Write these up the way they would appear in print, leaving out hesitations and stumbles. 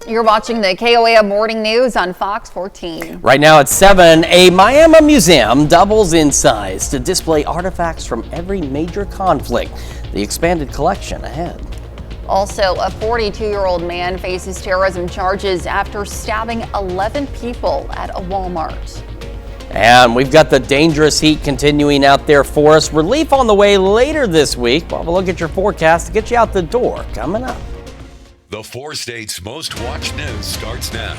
You're watching the KOAM Morning News on Fox 14. Right now at 7, a Miami museum doubles in size to display artifacts from every major conflict. The expanded collection ahead. Also, a 42-year-old man faces terrorism charges after stabbing 11 people at a Walmart. And we've got the dangerous heat continuing out there for us. Relief on the way later this week. We'll have a look at your forecast to get you out the door coming up. The 4 states' most watched news starts now.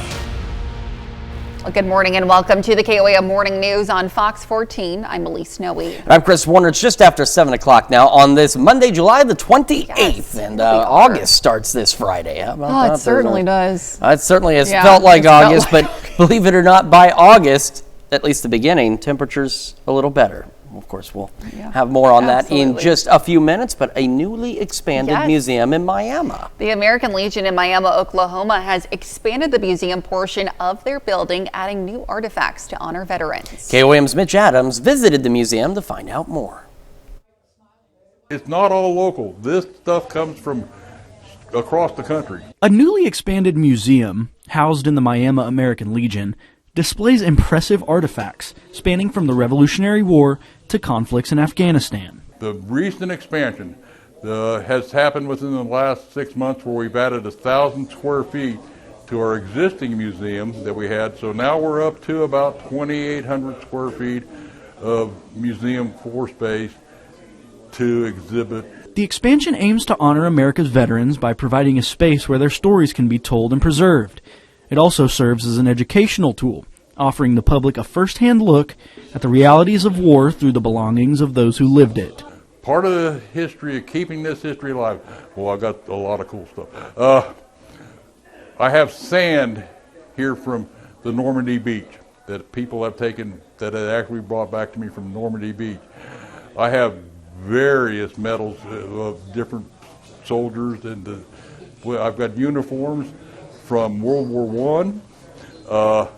Well, good morning and welcome to the KOAM Morning News on Fox 14. I'm Elise Snowy. I'm Chris Warner. It's just after 7 o'clock now on this Monday, July the 28th. Yes, and August starts this Friday. How about that? It certainly does. It certainly has felt like August, but believe it or not, by August, at least the beginning, temperatures a little better. Of course, we'll have more on that in just a few minutes, but a newly expanded museum in Miami. The American Legion in Miami, Oklahoma has expanded the museum portion of their building, adding new artifacts to honor veterans. KOAM's Mitch Adams visited the museum to find out more. It's not all local. This stuff comes from across the country. A newly expanded museum, housed in the Miami American Legion, displays impressive artifacts spanning from the Revolutionary War to conflicts in Afghanistan. The recent expansion has happened within the last 6 months, where we've added 1,000 square feet to our existing museum that we had. So now we're up to about 2,800 square feet of museum floor space to exhibit. The expansion aims to honor America's veterans by providing a space where their stories can be told and preserved. It also serves as an educational tool, offering the public a first-hand look at the realities of war through the belongings of those who lived it. Part of the history of keeping this history alive, well, I got a lot of cool stuff. I have sand here from the Normandy Beach that people have taken, that had actually brought back to me from Normandy Beach. I have various medals of different soldiers, and I've got uniforms from World War I.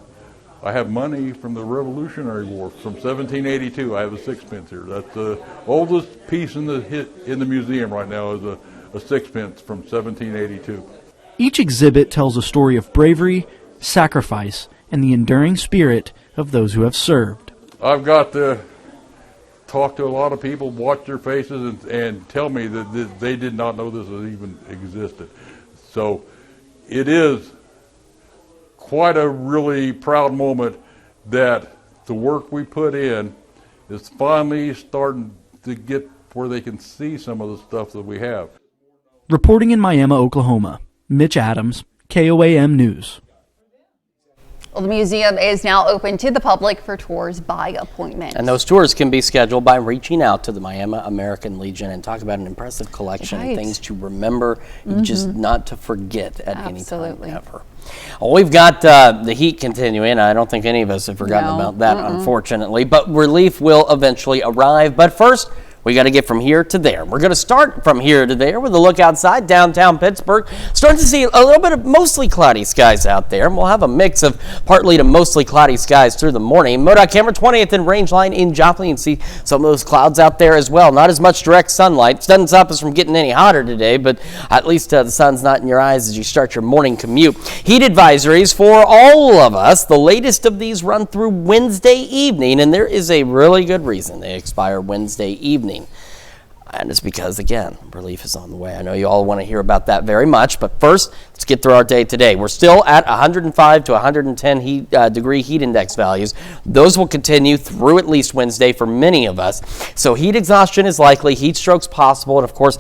I have money from the Revolutionary War from 1782. I have a sixpence here. That's the oldest piece in the museum right now, is a sixpence from 1782. Each exhibit tells a story of bravery, sacrifice, and the enduring spirit of those who have served. I've got to talk to a lot of people, watch their faces, and tell me that they did not know this even existed. So it is quite a really proud moment that the work we put in is finally starting to get where they can see some of the stuff that we have. Reporting in Miami, Oklahoma, Mitch Adams, KOAM News. Well, the museum is now open to the public for tours by appointment. And those tours can be scheduled by reaching out to the Miami American Legion, and talk about an impressive collection of things to remember, just not to forget at any time ever. Well, we've got the heat continuing. I don't think any of us have forgotten about that, unfortunately, but relief will eventually arrive. But first, we got to get from here to there. We're going to start from here to there with a look outside downtown Pittsburgh. Starting to see a little bit of mostly cloudy skies out there. And we'll have a mix of partly to mostly cloudy skies through the morning. MoDOT camera 20th and Rangeline in Joplin. You can see some of those clouds out there as well. Not as much direct sunlight. It doesn't stop us from getting any hotter today, but at least the sun's not in your eyes as you start your morning commute. Heat advisories for all of us. The latest of these run through Wednesday evening, and there is a really good reason they expire Wednesday evening. And it's because, again, relief is on the way. I know you all want to hear about that very much, but first, let's get through our day today. We're still at 105 to 110 degree heat index values. Those will continue through at least Wednesday for many of us. So heat exhaustion is likely, heat strokes possible, and of course,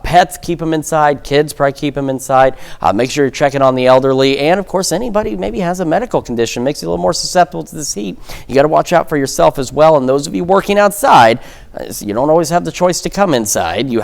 pets, keep them inside. Kids, probably keep them inside. Make sure you're checking on the elderly, and of course, anybody who maybe has a medical condition, makes you a little more susceptible to this heat. You got to watch out for yourself as well, and those of you working outside, you don't always have the choice to come inside. You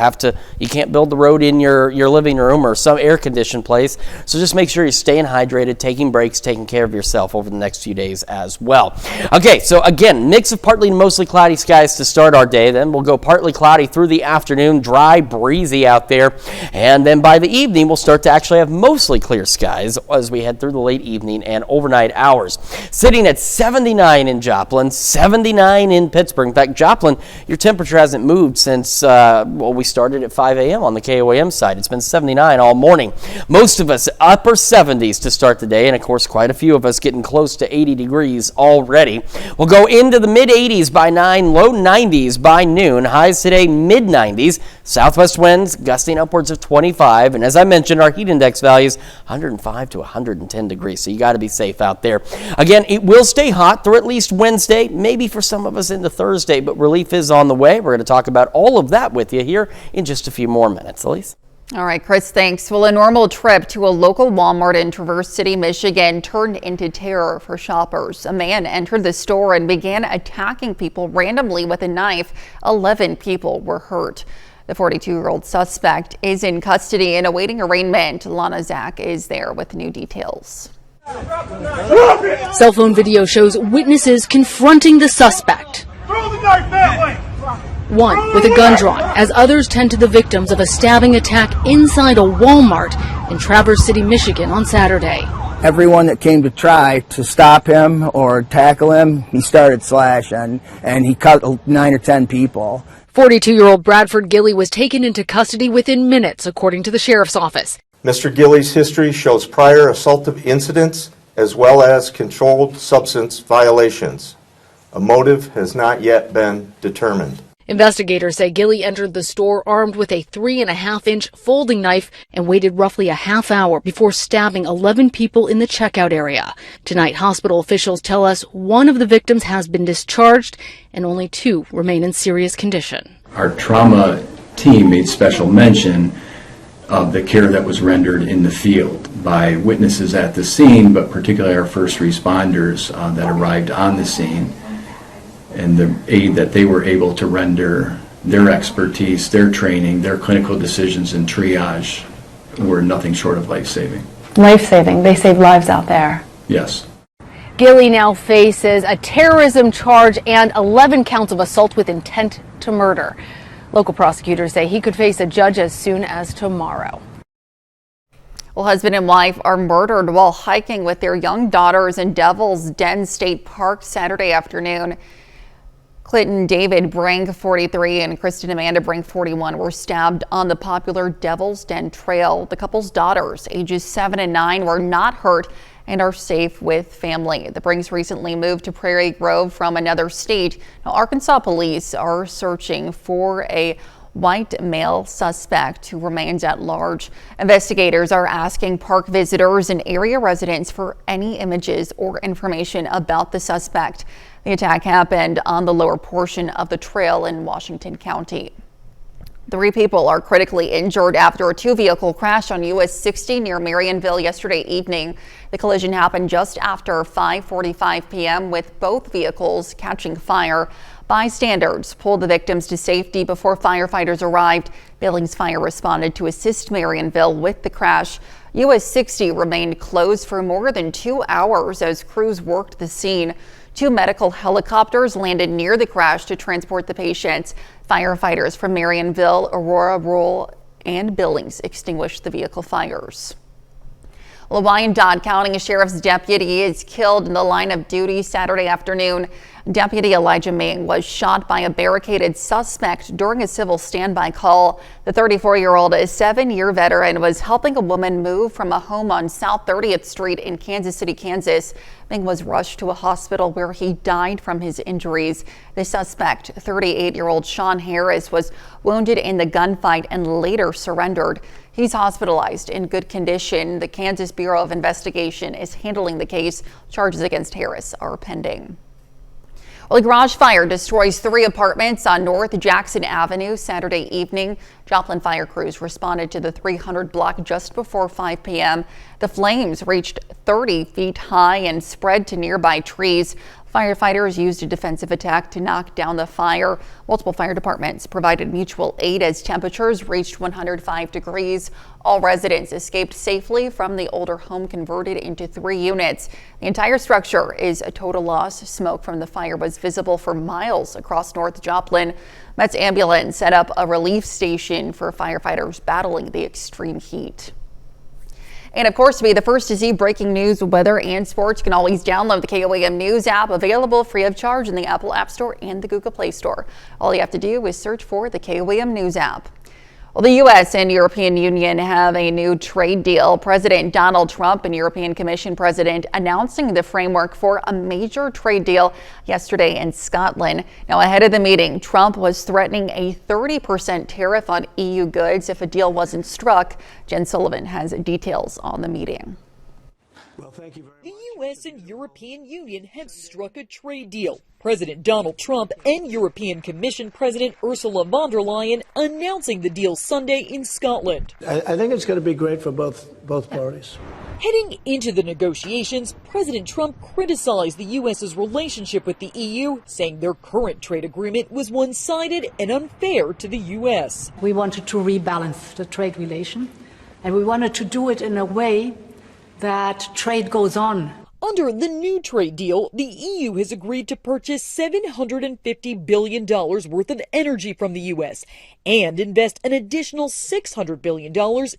can't build the road in your living room or some air-conditioned place. So just make sure you're staying hydrated, taking breaks, taking care of yourself over the next few days as well. Okay, so again, mix of partly to mostly cloudy skies to start our day. Then we'll go partly cloudy through the afternoon, dry, breezy out there. And then by the evening, we'll start to actually have mostly clear skies as we head through the late evening and overnight hours. Sitting at 79 in Joplin, 79 in Pittsburgh. In fact, Joplin, your temperature hasn't moved since we started at 5 a.m. on the KOAM side. It's been 79 all morning. Most of of us upper 70s to start the day, and of course quite a few of us getting close to 80 degrees already. We'll go into the mid 80s by 9, low 90s by noon. Highs today mid 90s. Southwest winds gusting upwards of 25, and as I mentioned, our heat index values 105 to 110 degrees, so you got to be safe out there. Again, it will stay hot through at least Wednesday, maybe for some of us into Thursday, but relief is on the way. We're going to talk about all of that with you here in just a few more minutes. Elise? All right, Chris, thanks. Well, a normal trip to a local Walmart in Traverse City, Michigan turned into terror for shoppers. A man entered the store and began attacking people randomly with a knife. 11 people were hurt. The 42-year-old suspect is in custody and awaiting arraignment. Lana Zach is there with new details. Cell phone video shows witnesses confronting the suspect. Throw the knife that way! One with a gun drawn, as others tend to the victims of a stabbing attack inside a Walmart in Traverse City, Michigan on Saturday. Everyone that came to try to stop him or tackle him, he started slashing, and he cut 9 or 10 people. 42-year-old Bradford Gilley was taken into custody within minutes, according to the sheriff's office. Mr. Gilley's history shows prior assaultive incidents as well as controlled substance violations. A motive has not yet been determined. Investigators say Gilley entered the store armed with a 3.5-inch folding knife and waited roughly a half hour before stabbing 11 people in the checkout area. Tonight, hospital officials tell us one of the victims has been discharged and only 2 remain in serious condition. Our trauma team made special mention of the care that was rendered in the field by witnesses at the scene, but particularly our first responders that arrived on the scene, and the aid that they were able to render, their expertise, their training, their clinical decisions and triage were nothing short of life-saving. Life-saving. They save lives out there. Yes. Gilley now faces a terrorism charge and 11 counts of assault with intent to murder. Local prosecutors say he could face a judge as soon as tomorrow. Well, husband and wife are murdered while hiking with their young daughters in Devil's Den State Park Saturday afternoon. Clinton David Brink, 43, and Kristen Amanda Brink, 41, were stabbed on the popular Devil's Den Trail. The couple's daughters, ages 7 and 9, were not hurt and are safe with family. The Brinks recently moved to Prairie Grove from another state. Now, Arkansas police are searching for a white male suspect who remains at large. Investigators are asking park visitors and area residents for any images or information about the suspect. The attack happened on the lower portion of the trail in Washington County. 3 people are critically injured after a 2-vehicle crash on US 60 near Marionville yesterday evening. The collision happened just after 5:45 p.m. with both vehicles catching fire. Bystanders pulled the victims to safety before firefighters arrived. Billings Fire responded to assist Marionville with the crash. US 60 remained closed for more than 2 hours as crews worked the scene. 2 medical helicopters landed near the crash to transport the patients. Firefighters from Marionville, Aurora Rural, and Billings extinguished the vehicle fires. Well, a Wyandotte County Sheriff's deputy is killed in the line of duty Saturday afternoon. Deputy Elijah Ming was shot by a barricaded suspect during a civil standby call. The 34-year-old 7-year veteran was helping a woman move from a home on South 30th Street in Kansas City, Kansas. Ming was rushed to a hospital where he died from his injuries. The suspect, 38-year-old Sean Harris, was wounded in the gunfight and later surrendered. He's hospitalized in good condition. The Kansas Bureau of Investigation is handling the case. Charges against Harris are pending. Well, a garage fire destroys 3 apartments on North Jackson Avenue Saturday evening. Joplin fire crews responded to the 300 block just before 5 p.m. The flames reached 30 feet high and spread to nearby trees. Firefighters used a defensive attack to knock down the fire. Multiple fire departments provided mutual aid as temperatures reached 105 degrees. All residents escaped safely from the older home converted into 3 units. The entire structure is a total loss. Smoke from the fire was visible for miles across North Joplin. Met's ambulance set up a relief station for firefighters battling the extreme heat. And of course, to be the first to see breaking news, weather, and sports, you can always download the KOAM News app, available free of charge in the Apple App Store and the Google Play Store. All you have to do is search for the KOAM News app. Well, the U.S. and European Union have a new trade deal. President Donald Trump and European Commission President announcing the framework for a major trade deal yesterday in Scotland. Now, ahead of the meeting, Trump was threatening a 30% tariff on EU goods if a deal wasn't struck. Jen Sullivan has details on the meeting. Well, thank you very much. The U.S. and European Union have struck a trade deal. President Donald Trump and European Commission President Ursula von der Leyen announcing the deal Sunday in Scotland. I think it's going to be great for both parties. Heading into the negotiations, President Trump criticized the U.S.'s relationship with the EU, saying their current trade agreement was one-sided and unfair to the U.S. We wanted to rebalance the trade relation, and we wanted to do it in a way that trade goes on. Under the new trade deal, the EU has agreed to purchase $750 billion worth of energy from the U.S. and invest an additional $600 billion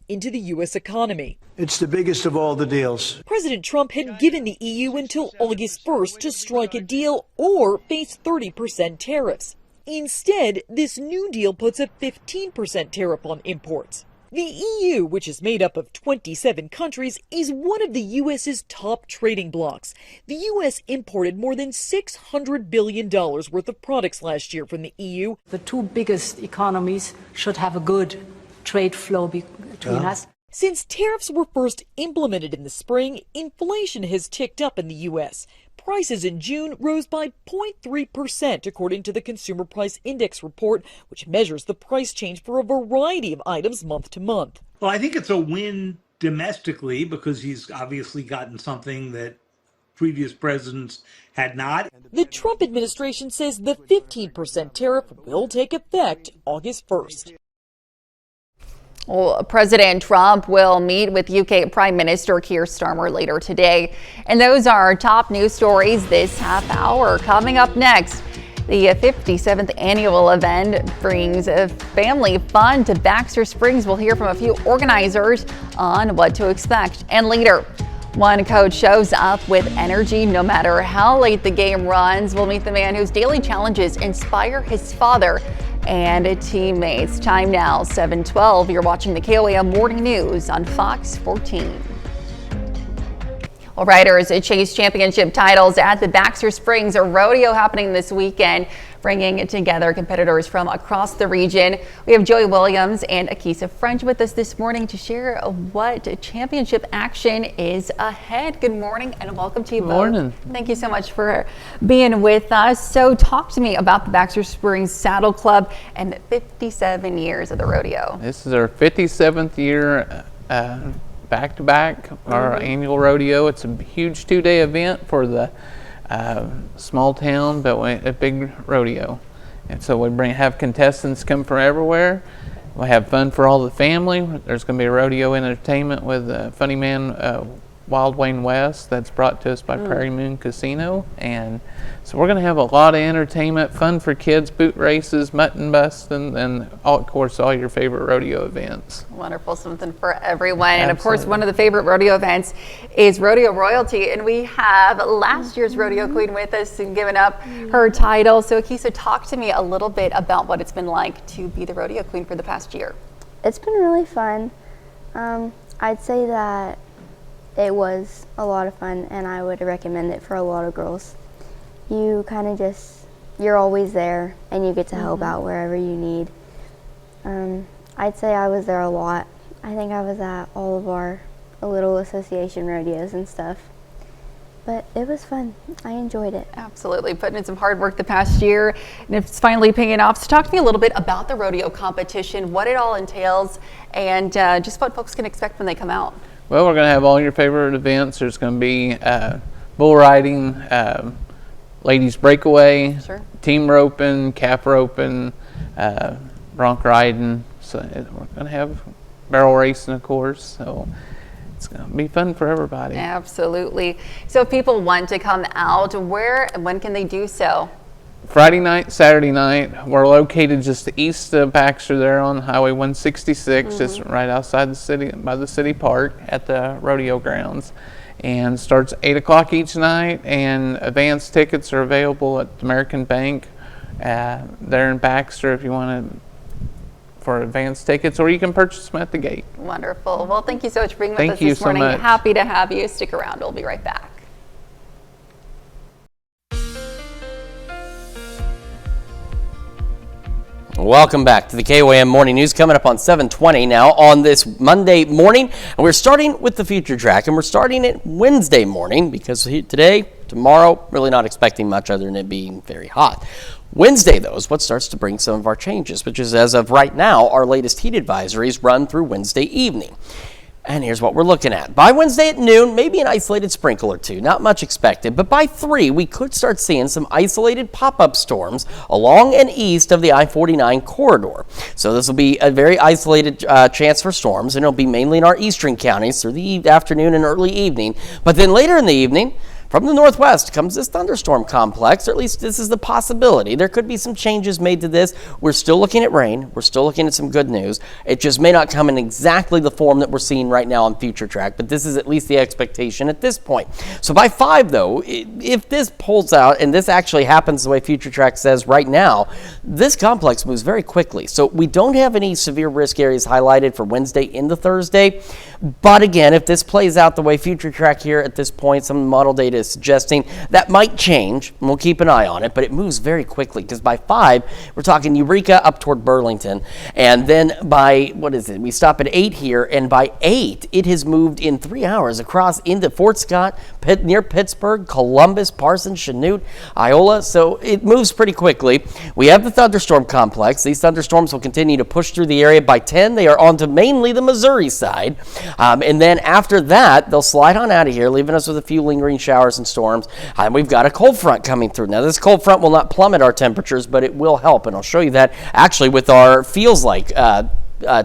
into the U.S. economy. It's the biggest of all the deals. President Trump had given the EU until August 1st to strike a deal or face 30% tariffs. Instead, this new deal puts a 15% tariff on imports. The EU, which is made up of 27 countries, is one of the U.S.'s top trading blocs. The U.S. imported more than $600 billion worth of products last year from the EU. The two biggest economies should have a good trade flow between us. Since tariffs were first implemented in the spring, inflation has ticked up in the U.S. Prices in June rose by 0.3%, according to the Consumer Price Index report, which measures the price change for a variety of items month to month. Well, I think it's a win domestically because he's obviously gotten something that previous presidents had not. The Trump administration says the 15% tariff will take effect August 1st. Well, President Trump will meet with UK Prime Minister Keir Starmer later today. And those are our top news stories this half hour. Coming up next, the 57th annual event brings a family fun to Baxter Springs. We'll hear from a few organizers on what to expect. And later, one coach shows up with energy no matter how late the game runs. We'll meet the man whose daily challenges inspire his father and teammates. Time now, 7:12. You're watching the KOAM Morning News on Fox 14. Well, riders chase championship titles at the Baxter Springs Rodeo happening this weekend, bringing together competitors from across the region. We have Joey Williams and Akisa French with us this morning to share what championship action is ahead. Good morning and welcome to you both. Good morning. Thank you so much for being with us. So talk to me about the Baxter Springs Saddle Club and 57 years of the rodeo. This is our 57th year back-to-back, our annual rodeo. It's a huge two-day event for the small town, but a big rodeo. And so we have contestants come from everywhere. We have fun for all the family. There's going to be a rodeo entertainment with Funny Man Wild Wayne West that's brought to us by Prairie Moon Casino. And so we're going to have a lot of entertainment, fun for kids, boot races, mutton busting, and of course all your favorite rodeo events. Wonderful, something for everyone. Absolutely. And of course, one of the favorite rodeo events is Rodeo Royalty. And we have last year's rodeo queen with us and giving up her title. So Akisa, talk to me a little bit about what it's been like to be the rodeo queen for the past year. It's been really fun. I'd say that it was a lot of fun, and I would recommend it for a lot of girls. You kind of you're always there, and you get to help out wherever you need. I'd say I was there a lot. I think I was at all of our little association rodeos and stuff. But it was fun. I enjoyed it. Absolutely. Putting in some hard work the past year, and it's finally paying off. So talk to me a little bit about the rodeo competition, what it all entails, and just what folks can expect when they come out. Well, we're going to have all your favorite events. There's going to be bull riding, ladies breakaway, team roping, calf roping, bronc riding. So we're going to have barrel racing, of course. So it's going to be fun for everybody. Absolutely. So if people want to come out, where and when can they do so? Friday night, Saturday night. We're located just east of Baxter there on Highway 166, just right outside the city, by the city park at the rodeo grounds. And starts 8 o'clock each night, and advance tickets are available at the American Bank there in Baxter if you want to for advance tickets, or you can purchase them at the gate. Wonderful. Well, thank you so much for being with Thank us you this so morning. much. Happy to have you. Stick around. We'll be right back. Welcome back to the KOAM Morning News, coming up on 7:20 now on this Monday morning. And we're starting with the future track, and we're starting it Wednesday morning because today, tomorrow, really not expecting much other than it being very hot. Wednesday, though, is what starts to bring some of our changes, which is, as of right now, our latest heat advisories run through Wednesday evening. And here's what we're looking at. By Wednesday at noon, maybe an isolated sprinkle or two, not much expected, but by 3, we could start seeing some isolated pop-up storms along and east of the I-49 corridor. So this will be a very isolated chance for storms, and it'll be mainly in our eastern counties through the afternoon and early evening. But then later in the evening, from the northwest comes this thunderstorm complex, or at least this is the possibility. There could be some changes made to this. We're still looking at rain. We're still looking at some good news. It just may not come in exactly the form that we're seeing right now on Future Track, but this is at least the expectation at this point. So by 5, though, if this pulls out and this actually happens the way Future Track says right now, this complex moves very quickly. So we don't have any severe risk areas highlighted for Wednesday into Thursday. But again, if this plays out the way Future Track here at this point, some model data is suggesting that might change, and we'll keep an eye on it, but it moves very quickly because by 5, we're talking Eureka up toward Burlington, and then by, we stop at 8 here, and by 8, it has moved in 3 hours across into Fort Scott, near Pittsburgh, Columbus, Parsons, Chanute, Iola, so it moves pretty quickly. We have the thunderstorm complex. These thunderstorms will continue to push through the area. By 10, they are onto mainly the Missouri side, and then after that, they'll slide on out of here, leaving us with a few lingering showers and storms. And we've got a cold front coming through. Now, this cold front will not plummet our temperatures, but it will help, and I'll show you that actually with our feels like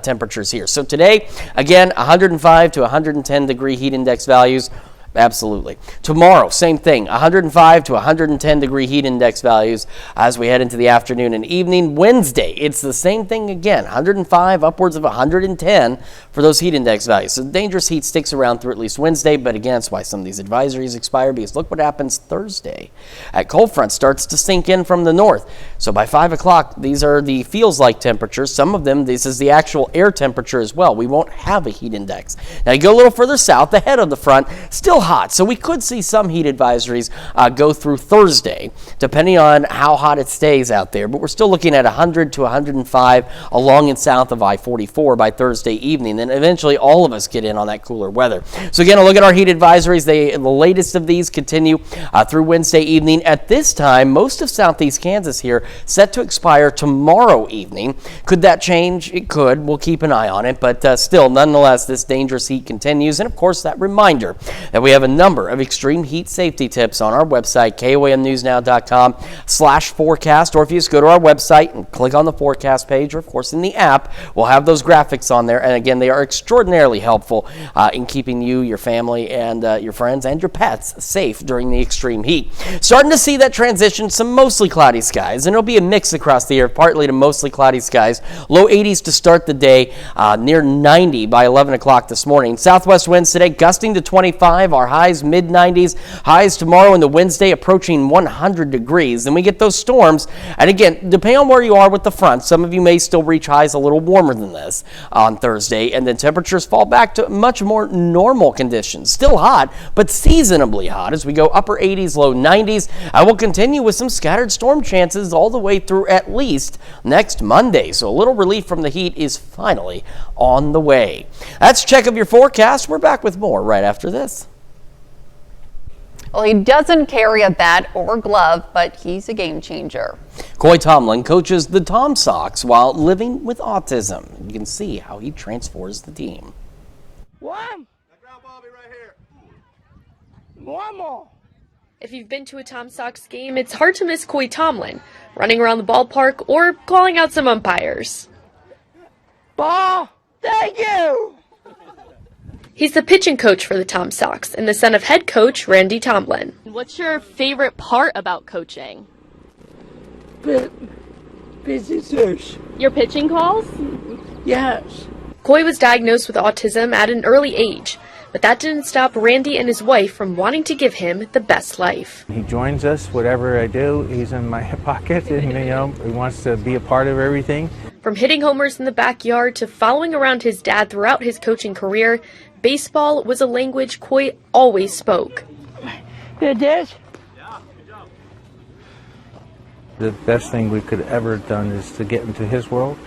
temperatures here. So today, again, 105 to 110 degree heat index values. Absolutely. Tomorrow, same thing, 105 to 110 degree heat index values as we head into the afternoon and evening. Wednesday, it's the same thing again, 105, upwards of 110 for those heat index values. So dangerous heat sticks around through at least Wednesday, but again, that's why some of these advisories expire, because look what happens Thursday. At cold front starts to sink in from the north. So by 5 o'clock, these are the feels like temperatures. Some of them, this is the actual air temperature as well. We won't have a heat index. Now you go a little further south, the head of the front, still hot. So we could see some heat advisories go through Thursday, depending on how hot it stays out there. But we're still looking at 100 to 105 along and south of I-44 by Thursday evening. Then eventually all of us get in on that cooler weather. So again, a look at our heat advisories. The latest of these continue through Wednesday evening. At this time, most of southeast Kansas here set to expire tomorrow evening. Could that change? It could. We'll keep an eye on it. But still, nonetheless, this dangerous heat continues. And of course, that reminder that we have a number of extreme heat safety tips on our website, KOAMNewsNow.com/forecast, or if you just go to our website and click on the forecast page, or of course in the app, we'll have those graphics on there. And again, they are extraordinarily helpful in keeping you, your family, and your friends and your pets safe during the extreme heat. Starting to see that transition, some mostly cloudy skies, and it'll be a mix across the year, partly to mostly cloudy skies. Low 80s to start the day, near 90 by 11 o'clock this morning. Southwest winds today gusting to 25, our highs mid-90s. Highs tomorrow into Wednesday approaching 100 degrees. Then we get those storms. And again, depending on where you are with the front, some of you may still reach highs a little warmer than this on Thursday. And then temperatures fall back to much more normal conditions. Still hot, but seasonably hot as we go upper 80s, low 90s. I will continue with some scattered storm chances all the way through at least next Monday. So a little relief from the heat is finally on the way. That's a check of your forecast. We're back with more right after this. Well, he doesn't carry a bat or glove, but he's a game changer. Coy Tomlin coaches the Tom Sox while living with autism. You can see how he transforms the team. One more. If you've been to a Tom Sox game, it's hard to miss Coy Tomlin, running around the ballpark or calling out some umpires. Ball, thank you. He's the pitching coach for the Tom Sox and the son of head coach Randy Tomlin. What's your favorite part about coaching? Pitching. Your pitching calls? Yes. Coy was diagnosed with autism at an early age, but that didn't stop Randy and his wife from wanting to give him the best life. He joins us, whatever I do, he's in my pocket, and he wants to be a part of everything. From hitting homers in the backyard to following around his dad throughout his coaching career, baseball was a language Coy always spoke. It is. The best thing we could ever have done is to get into his world,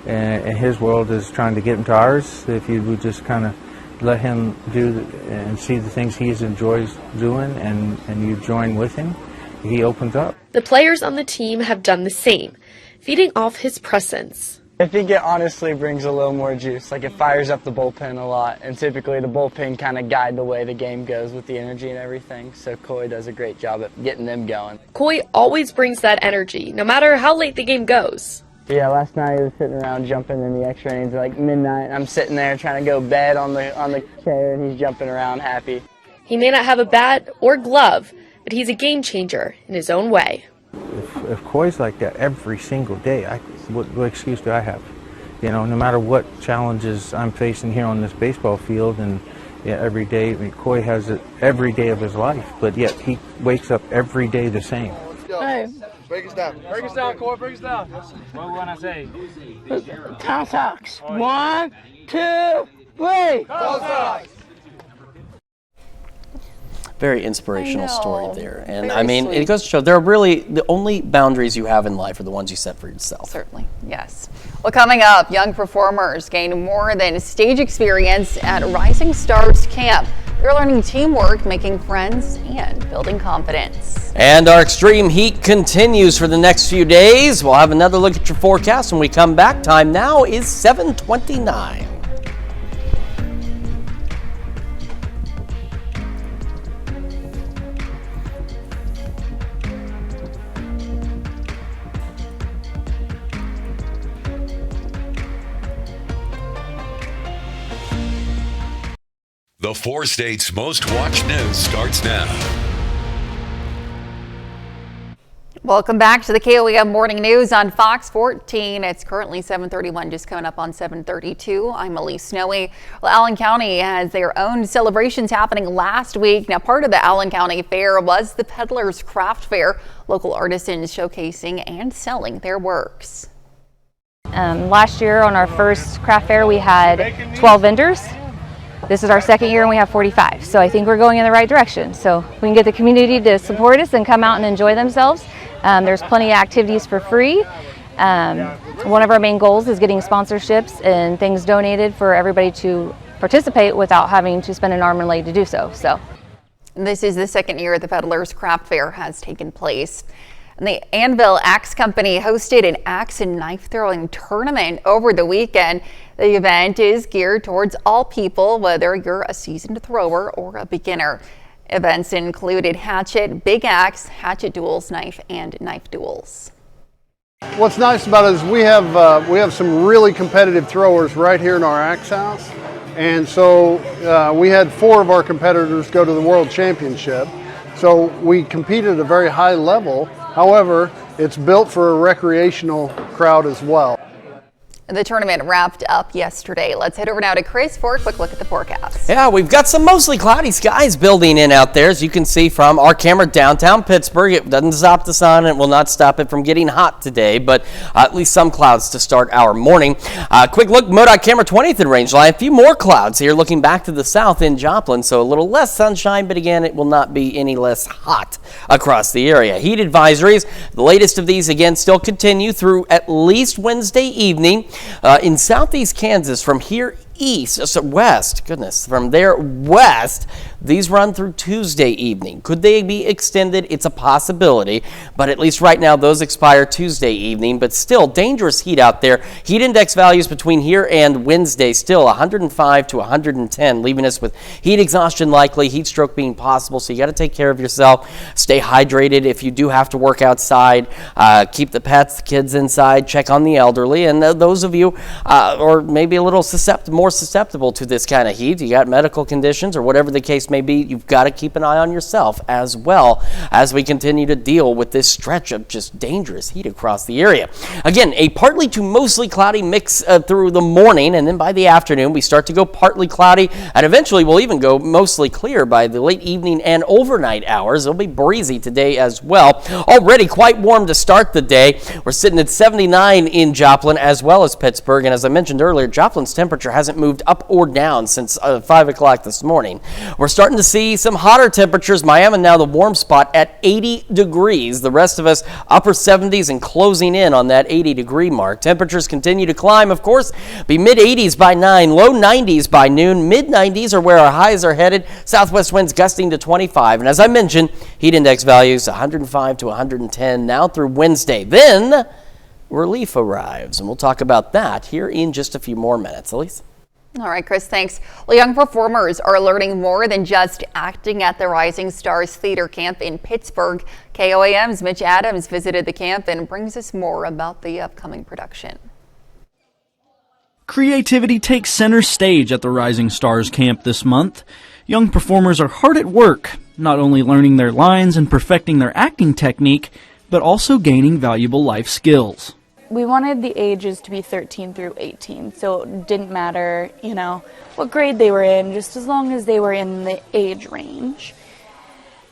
and his world is trying to get into ours. If you would just kind of let him do and see the things he enjoys doing, and you join with him, he opens up. The players on the team have done the same, feeding off his presence. I think it honestly brings a little more juice. Like, it fires up the bullpen a lot, and typically the bullpen kind of guide the way the game goes with the energy and everything. So Coy does a great job at getting them going. Coy always brings that energy, no matter how late the game goes. Yeah, last night he was sitting around jumping in the extra innings like midnight. I'm sitting there trying to go bed on the chair, and he's jumping around happy. He may not have a bat or glove, but he's a game changer in his own way. If Coy's like that every single day, what excuse do I have? You know, no matter what challenges I'm facing here on this baseball field, and every day, I mean, Coy has it every day of his life, but yet he wakes up every day the same. Hey. Break us down. Break us down, Coy. Break us down. What when I say? Tom Sox. 1, 2, 3. Tom Sox. Very inspirational story there. And Very I mean, sweet. it goes to show there are really the only boundaries you have in life are the ones you set for yourself. Certainly, yes. Well, coming up, young performers gain more than stage experience at Rising Stars Camp. They're learning teamwork, making friends, and building confidence. And our extreme heat continues for the next few days. We'll have another look at your forecast when we come back. Time now is 7:29. The 4 states' most watched news starts now. Welcome back to the KOEM Morning News on Fox 14. It's currently 7:31, just coming up on 7:32. I'm Elise Snowy. Well, Allen County has their own celebrations happening last week. Now, part of the Allen County Fair was the Peddlers Craft Fair, local artisans showcasing and selling their works. Last year on our first craft fair, we had 12 vendors. This is our second year and we have 45. So I think we're going in the right direction. So we can get the community to support us and come out and enjoy themselves. There's plenty of activities for free. One of our main goals is getting sponsorships and things donated for everybody to participate without having to spend an arm and leg to do so. This is the second year the Peddlers Craft Fair has taken place. And the Anvil Axe Company hosted an axe and knife throwing tournament over the weekend. The event is geared towards all people, whether you're a seasoned thrower or a beginner. Events included hatchet, big axe, hatchet duels, knife, and knife duels. What's nice about it is we have some really competitive throwers right here in our axe house. And so we had 4 of our competitors go to the World Championship. So we competed at a very high level. However, it's built for a recreational crowd as well. The tournament wrapped up yesterday. Let's head over now to Chris for a quick look at the forecast. Yeah, we've got some mostly cloudy skies building in out there, as you can see from our camera downtown Pittsburgh. It doesn't stop the sun. It will not stop it from getting hot today, but at least some clouds to start our morning. Quick look, MoDOT camera 20th and Rangeline. A few more clouds here looking back to the south in Joplin, so a little less sunshine, but again, it will not be any less hot across the area. Heat advisories, the latest of these again still continue through at least Wednesday evening. In southeast Kansas, from here west, from there west, these run through Tuesday evening. Could they be extended? It's a possibility, but at least right now those expire Tuesday evening, but still dangerous heat out there. Heat index values between here and Wednesday still 105 to 110, leaving us with heat exhaustion likely, heat stroke being possible, so you got to take care of yourself. Stay hydrated if you do have to work outside. Keep the pets, the kids inside, check on the elderly, and those of you or maybe a little more susceptible to this kind of heat, you got medical conditions or whatever the case may be, you've got to keep an eye on yourself as well as we continue to deal with this stretch of just dangerous heat across the area. Again, a partly to mostly cloudy mix through the morning, and then by the afternoon we start to go partly cloudy, and eventually we'll even go mostly clear by the late evening and overnight hours. It'll be breezy today as well. Already quite warm to start the day. We're sitting at 79 in Joplin as well as Pittsburgh, and as I mentioned earlier, Joplin's temperature hasn't moved up or down since 5 o'clock this morning. We're starting to see some hotter temperatures. Miami now the warm spot at 80 degrees. The rest of us upper 70s and closing in on that 80-degree mark. Temperatures continue to climb, of course. Be mid-80s by 9, low 90s by noon. Mid-90s are where our highs are headed. Southwest winds gusting to 25. And as I mentioned, heat index values 105 to 110 now through Wednesday. Then relief arrives, and we'll talk about that here in just a few more minutes. Elise? All right, Chris, thanks. Well, young performers are learning more than just acting at the Rising Stars Theater Camp in Pittsburgh. KOAM's Mitch Adams visited the camp and brings us more about the upcoming production. Creativity takes center stage at the Rising Stars Camp this month. Young performers are hard at work, not only learning their lines and perfecting their acting technique, but also gaining valuable life skills. We wanted the ages to be 13 through 18, so it didn't matter, what grade they were in, just as long as they were in the age range.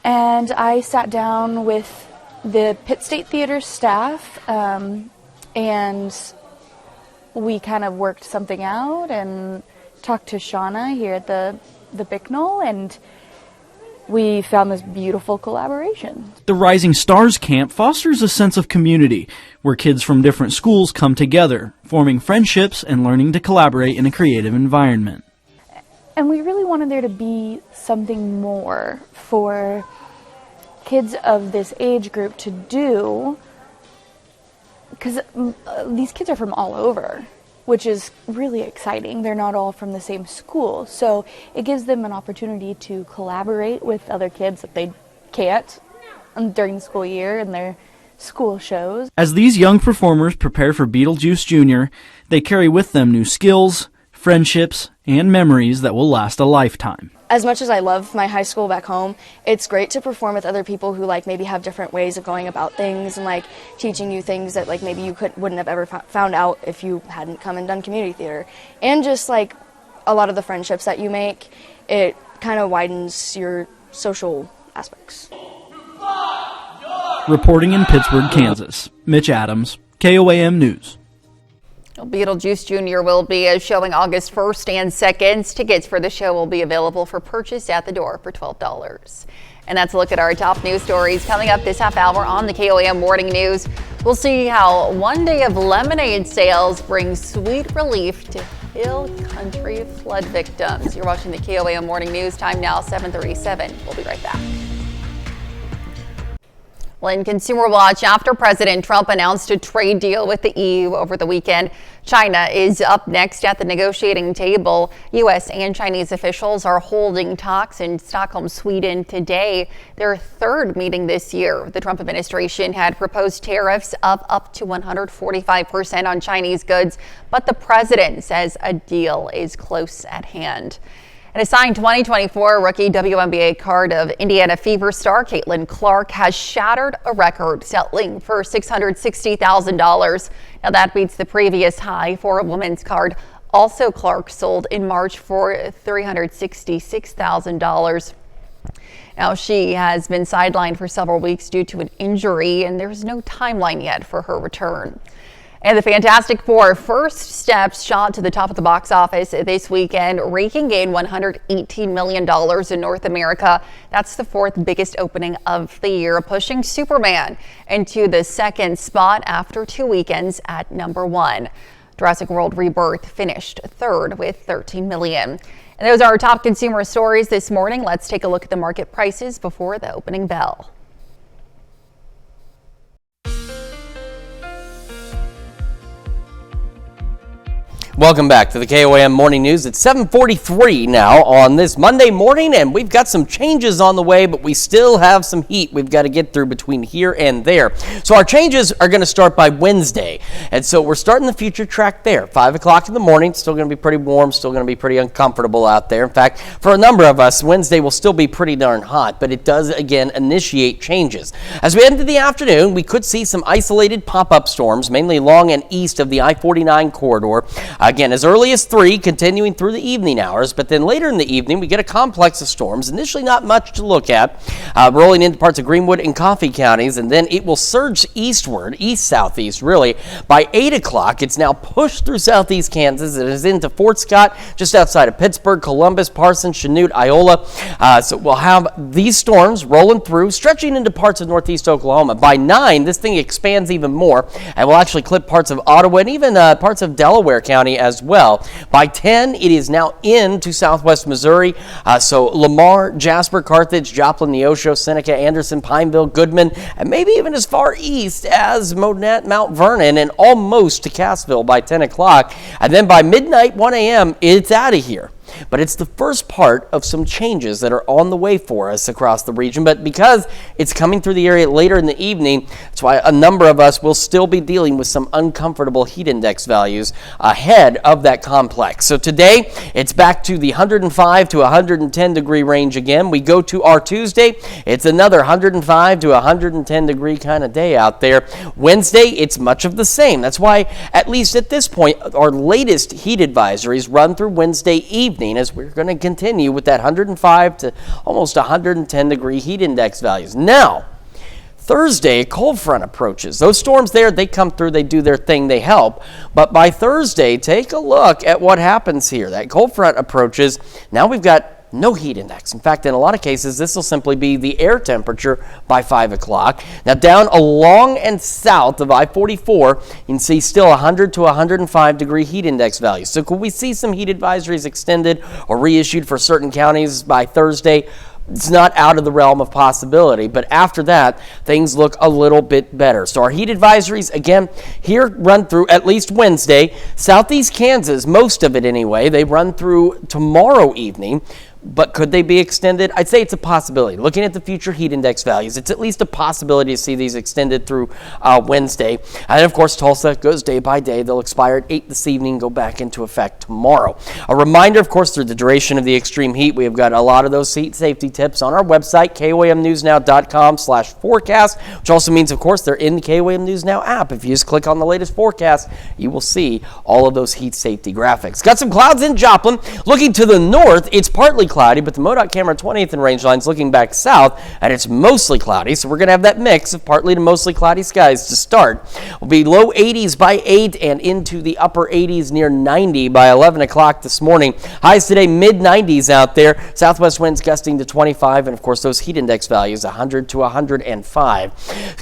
And I sat down with the Pitt State Theater staff, and we kind of worked something out and talked to Shauna here at the Bicknell, and we found this beautiful collaboration. The Rising Stars Camp fosters a sense of community where kids from different schools come together, forming friendships and learning to collaborate in a creative environment. And we really wanted there to be something more for kids of this age group to do, because these kids are from all over, which is really exciting. They're not all from the same school, so it gives them an opportunity to collaborate with other kids that they can't during the school year and their school shows. As these young performers prepare for Beetlejuice Jr., they carry with them new skills, friendships, and memories that will last a lifetime. As much as I love my high school back home, it's great to perform with other people who maybe have different ways of going about things and teaching you things that maybe you wouldn't have ever found out if you hadn't come and done community theater. And just a lot of the friendships that you make, it kind of widens your social aspects. Reporting in Pittsburgh, Kansas, Mitch Adams, KOAM News. Beetlejuice Jr. will be showing August 1st and 2nd. Tickets for the show will be available for purchase at the door for $12. And that's a look at our top news stories. Coming up this half hour on the KOAM Morning News, we'll see how one day of lemonade sales brings sweet relief to Hill Country flood victims. You're watching the KOAM Morning News. Time now 7:37. We'll be right back. Well, in Consumer Watch, after President Trump announced a trade deal with the EU over the weekend, China is up next at the negotiating table. U.S. and Chinese officials are holding talks in Stockholm, Sweden today, their third meeting this year. The Trump administration had proposed tariffs of up to 145% on Chinese goods, but the president says a deal is close at hand. And a signed 2024 rookie WNBA card of Indiana Fever star Caitlin Clark has shattered a record, selling for $660,000. Now that beats the previous high for a women's card. Also, Clark sold in March for $366,000. Now, she has been sidelined for several weeks due to an injury, and there's no timeline yet for her return. And the Fantastic Four first steps shot to the top of the box office this weekend, raking in $118 million in North America. That's the fourth biggest opening of the year, pushing Superman into the second spot after 2 weekends at number 1. Jurassic World Rebirth finished third with $13 million. And those are our top consumer stories this morning. Let's take a look at the market prices before the opening bell. Welcome back to the KOAM Morning News. It's 7:43 now on this Monday morning, and we've got some changes on the way, but we still have some heat we've got to get through between here and there. So our changes are going to start by Wednesday, and so we're starting the future track there. 5 o'clock in the morning, still going to be pretty warm, still going to be pretty uncomfortable out there. In fact, for a number of us, Wednesday will still be pretty darn hot, but it does, again, initiate changes. As we head into the afternoon, we could see some isolated pop-up storms, mainly along and east of the I-49 corridor. Again, as early as 3, continuing through the evening hours, but then later in the evening, we get a complex of storms. Initially, not much to look at, rolling into parts of Greenwood and Coffee counties, and then it will surge eastward, east-southeast, really. By 8 o'clock, it's now pushed through southeast Kansas. It is into Fort Scott, just outside of Pittsburgh, Columbus, Parsons, Chanute, Iola. So we'll have these storms rolling through, stretching into parts of northeast Oklahoma. By 9, this thing expands even more, and will actually clip parts of Ottawa and even parts of Delaware County as well. By 10, it is now into southwest Missouri. So Lamar, Jasper, Carthage, Joplin, Neosho, Seneca, Anderson, Pineville, Goodman, and maybe even as far east as Monette, Mount Vernon, and almost to Cassville by 10 o'clock. And then by midnight, 1 a.m., it's out of here. But it's the first part of some changes that are on the way for us across the region. But because it's coming through the area later in the evening, that's why a number of us will still be dealing with some uncomfortable heat index values ahead of that complex. So today, it's back to the 105 to 110 degree range again. We go to our Tuesday, it's another 105 to 110 degree kind of day out there. Wednesday, it's much of the same. That's why, at least at this point, our latest heat advisories run through Wednesday evening, as we're going to continue with that 105 to almost 110 degree heat index values. Now, Thursday, a cold front approaches. Those storms there, they come through, they do their thing, they help. But by Thursday, take a look at what happens here. That cold front approaches. Now we've got no heat index. In fact, in a lot of cases, this will simply be the air temperature by 5 o'clock. Now, down along and south of I-44, you can see still 100 to 105 degree heat index values. So could we see some heat advisories extended or reissued for certain counties by Thursday? It's not out of the realm of possibility, but after that, things look a little bit better. So our heat advisories, again, here run through at least Wednesday. Southeast Kansas, most of it anyway, they run through tomorrow evening. But could they be extended? I'd say it's a possibility. Looking at the future heat index values, it's at least a possibility to see these extended through Wednesday. And of course, Tulsa goes day by day. They'll expire at 8 this evening, go back into effect tomorrow. A reminder, of course, through the duration of the extreme heat, we have got a lot of those heat safety tips on our website, KOAMnewsnow.com/forecast, which also means, of course, they're in the KOAM News Now app. If you just click on the latest forecast, you will see all of those heat safety graphics. Got some clouds in Joplin. Looking to the north, it's partly cloudy, but the MoDOT camera 20th and range line's looking back south, and it's mostly cloudy, so we're going to have that mix of partly to mostly cloudy skies to start. We'll be low 80s by 8 and into the upper 80s near 90 by 11 o'clock this morning. Highs today, mid-90s out there. Southwest winds gusting to 25, and of course those heat index values 100 to 105.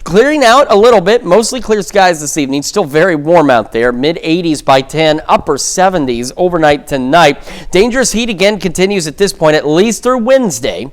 Clearing out a little bit, mostly clear skies this evening. Still very warm out there. Mid-80s by 10, upper 70s overnight tonight. Dangerous heat again continues at this point, at least through Wednesday.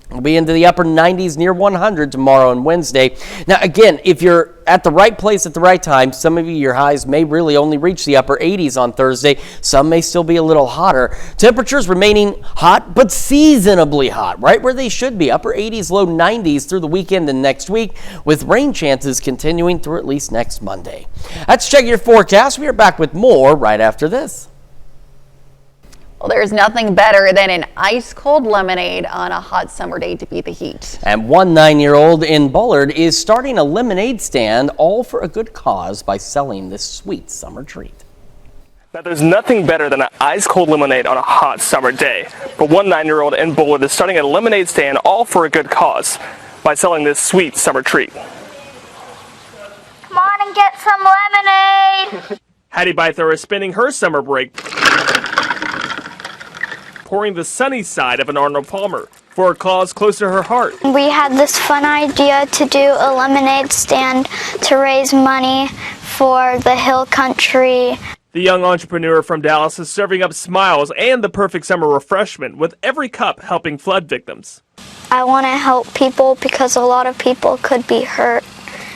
We'll be into the upper 90s near 100 tomorrow and Wednesday. Now, again, if you're at the right place at the right time, some of you, your highs may really only reach the upper 80s on Thursday. Some may still be a little hotter. Temperatures remaining hot, but seasonably hot, right where they should be. Upper 80s, low 90s through the weekend and next week, with rain chances continuing through at least next Monday. Let's check your forecast. We are back with more right after this. Well, there's nothing better than an ice-cold lemonade on a hot summer day to beat the heat. And one 9-year-old in Bullard is starting a lemonade stand, all for a good cause, by selling this sweet summer treat. Now, there's nothing better than an ice-cold lemonade on a hot summer day. But one 9-year-old in Bullard is starting a lemonade stand, all for a good cause, by selling this sweet summer treat. Come on and get some lemonade! Hattie Byther is spending her summer break pouring the sunny side of an Arnold Palmer for a cause close to her heart. We had this fun idea to do a lemonade stand to raise money for the Hill Country. The young entrepreneur from Dallas is serving up smiles and the perfect summer refreshment, with every cup helping flood victims. I want to help people because a lot of people could be hurt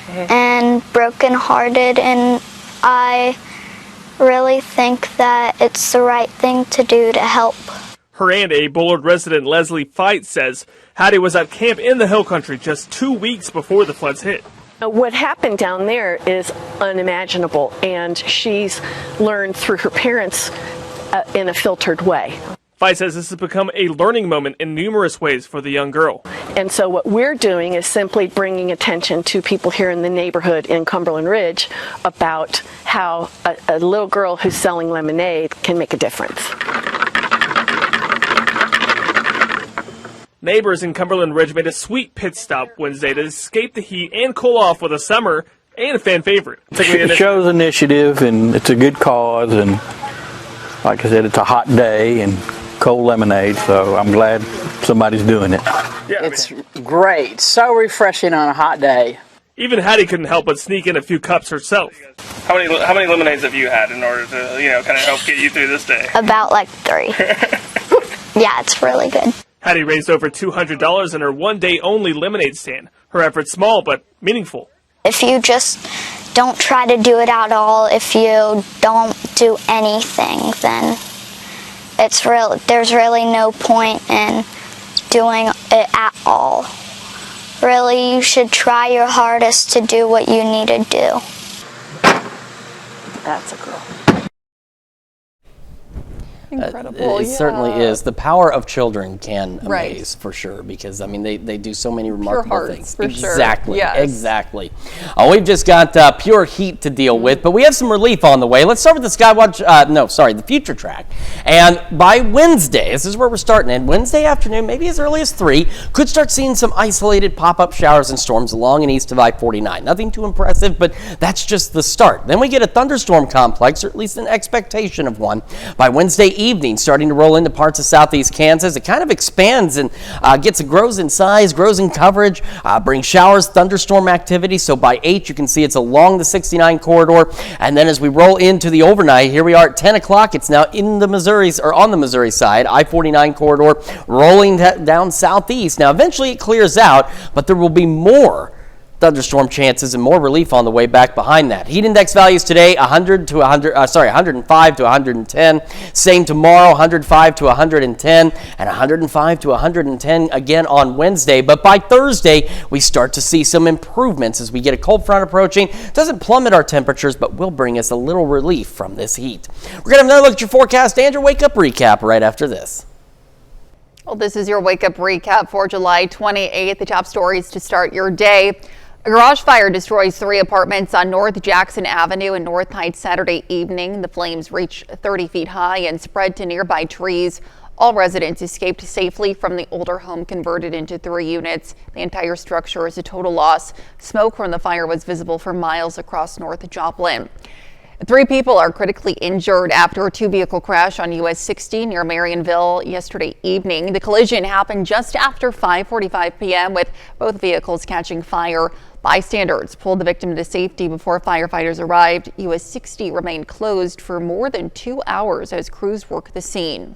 and brokenhearted, and I really think that it's the right thing to do to help. Her and a Bullard resident, Leslie Fight, says Hattie was at camp in the Hill Country just 2 weeks before the floods hit. What happened down there is unimaginable, and she's learned through her parents in a filtered way. Fight says this has become a learning moment in numerous ways for the young girl. And so what we're doing is simply bringing attention to people here in the neighborhood in Cumberland Ridge about how a little girl who's selling lemonade can make a difference. Neighbors in Cumberland Ridge made a sweet pit stop Wednesday to escape the heat and cool off with a summer and a fan favorite. It shows initiative, and it's a good cause, and like I said, it's a hot day and cold lemonade, so I'm glad somebody's doing it. Yeah, it's great. So refreshing on a hot day. Even Hattie couldn't help but sneak in a few cups herself. How many lemonades have you had in order to, kind of help get you through this day? About like 3. Yeah, it's really good. Hattie raised over $200 in her one-day only lemonade stand. Her effort's small but meaningful. If you just don't try to do it at all, if you don't do anything, then there's really no point in doing it at all. Really, you should try your hardest to do what you need to do. That's a girl. Incredible. It certainly is. The power of children can amaze for sure, because I mean they do so many remarkable things. For exactly. Sure. Yes. Exactly. We've just got pure heat to deal with, but we have some relief on the way. Let's start with the Skywatch. The Future Track. And by Wednesday, this is where we're starting. And Wednesday afternoon, maybe as early as 3, could start seeing some isolated pop-up showers and storms along and east of I-49. Nothing too impressive, but that's just the start. Then we get a thunderstorm complex, or at least an expectation of one, by Wednesday evening, starting to roll into parts of southeast Kansas. It kind of expands and grows in size, grows in coverage, brings showers, thunderstorm activity. So by 8, you can see it's along the 69 corridor. And then as we roll into the overnight, here we are at 10 o'clock. It's now in the Missouri, or on the Missouri side, I-49 corridor, rolling down southeast. Now, eventually it clears out, but there will be more thunderstorm chances and more relief on the way back behind that. Heat index values today 105 to 110. Same tomorrow, 105 to 110, and 105 to 110 again on Wednesday. But by Thursday, we start to see some improvements as we get a cold front approaching. Doesn't plummet our temperatures, but will bring us a little relief from this heat. We're going to have another look at your forecast and your wake up recap right after this. Well, this is your wake up recap for July 28th. The top stories to start your day. A garage fire destroys 3 apartments on North Jackson Avenue in North Heights Saturday evening. The flames reached 30 feet high and spread to nearby trees. All residents escaped safely from the older home converted into 3 units. The entire structure is a total loss. Smoke from the fire was visible for miles across North Joplin. 3 people are critically injured after a 2-vehicle crash on US 60 near Marionville yesterday evening. The collision happened just after 5:45 p.m. with both vehicles catching fire. Bystanders pulled the victim to safety before firefighters arrived. US 60 remained closed for more than 2 hours as crews worked the scene.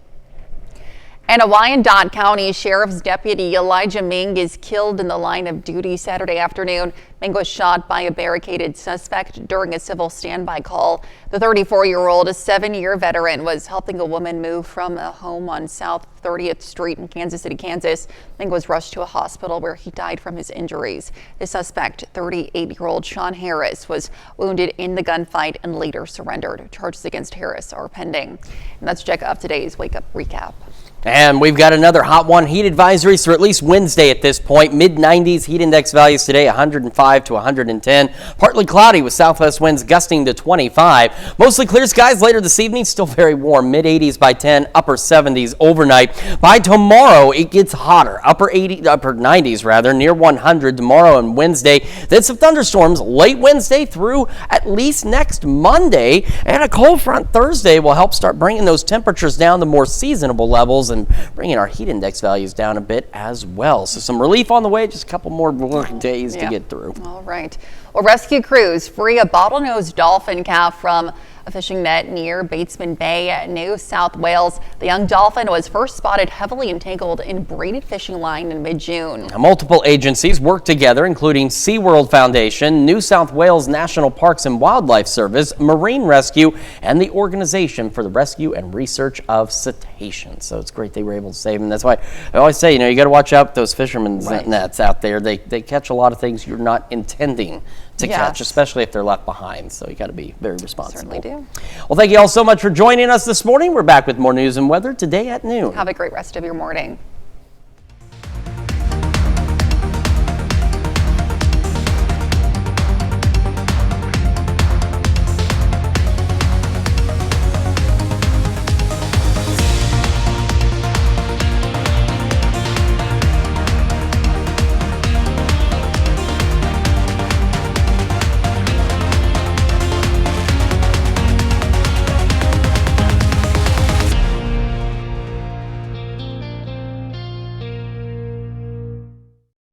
And a Wyandotte County Sheriff's Deputy Elijah Ming is killed in the line of duty Saturday afternoon. Ming was shot by a barricaded suspect during a civil standby call. The 34-year-old, a 7-year veteran, was helping a woman move from a home on South 30th Street in Kansas City, Kansas. Ming was rushed to a hospital where he died from his injuries. The suspect, 38-year-old Sean Harris, was wounded in the gunfight and later surrendered. Charges against Harris are pending. And let's check out today's Wake Up Recap. And we've got another hot one, heat advisories for at least Wednesday at this point. Mid-90s heat index values today, 105 to 110. Partly cloudy with southwest winds gusting to 25. Mostly clear skies later this evening, still very warm. Mid-80s by 10, upper 70s overnight. By tomorrow, it gets hotter. Upper 90s rather, near 100 tomorrow and Wednesday. Then some thunderstorms late Wednesday through at least next Monday. And a cold front Thursday will help start bringing those temperatures down to more seasonable levels and bringing our heat index values down a bit as well. So some relief on the way, just a couple more days to get through. All right. Well, rescue crews free a bottlenose dolphin calf from a fishing net near Batesman Bay, New South Wales. The young dolphin was first spotted heavily entangled in braided fishing line in mid-June. Multiple agencies work together, including SeaWorld Foundation, New South Wales National Parks and Wildlife Service, Marine Rescue, and the Organization for the Rescue and Research of Cetaceans. So it's great they were able to save them. That's why I always say, you got to watch out those fishermen's nets out there. They catch a lot of things you're not intending to catch, especially if they're left behind. So you got to be very responsible. Certainly do. Well, thank you all so much for joining us this morning. We're back with more news and weather today at noon. Have a great rest of your morning.